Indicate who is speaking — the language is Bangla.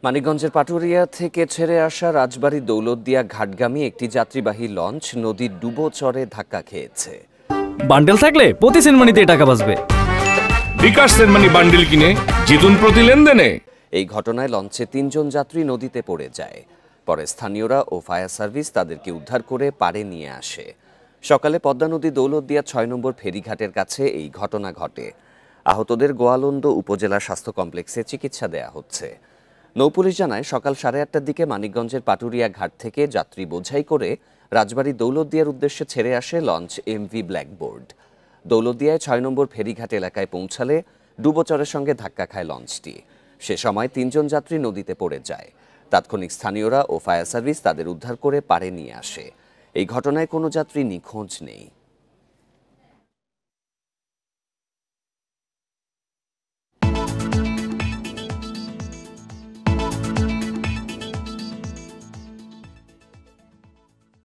Speaker 1: মানিকগঞ্জের পাটুরিয়া থেকে ছেড়ে আসা রাজবাড়ী দৌলতদিয়া ঘাটগামী একটি যাত্রীবাহী লঞ্চ নদীর ডুবোচরে ধাক্কা খেয়েছে।
Speaker 2: বান্ডেল থাকলে প্রতি সেনমানিতে টাকা বাঁচবে।
Speaker 3: বিকাশ সেনমানি বান্ডেল কিনে জিতুন প্রতি লেনদেনে।
Speaker 1: এই ঘটনায় লঞ্চে ৩ জন যাত্রী নদীতে পড়ে যায়। পরে স্থানীয়রা ও ফায়ার সার্ভিস তাদেরকে উদ্ধার করে পাড়ে নিয়ে আসে। সকালে পদ্মা নদী দৌলতদিয়া ৬ নম্বর ফেরিঘাটের কাছে এই ঘটনা ঘটে। আহতদের গোয়ালন্দ উপজেলা স্বাস্থ্য কমপ্লেক্সে চিকিৎসা দেয়া হচ্ছে। নৌপুলিশ জানায়, সকাল 8:30টার দিকে মানিকগঞ্জের পাটুরিয়া ঘাট থেকে যাত্রী বোঝাই করে রাজবাড়ী দৌলতদিয়ার উদ্দেশ্যে ছেড়ে আসে লঞ্চ এমভি ব্ল্যাকবোর্ড। দৌলতদিয়ায় ৬ নম্বর ফেরিঘাট এলাকায় পৌঁছালে ডুবোচরের সঙ্গে ধাক্কা খায় লঞ্চটি। সে সময় ৩ জন যাত্রী নদীতে পড়ে যায়। তাৎক্ষণিক স্থানীয়রা ও ফায়ার সার্ভিস তাদের উদ্ধার করে পাড়ে নিয়ে আসে। এই ঘটনায় কোনো যাত্রী নিখোঁজ নেই।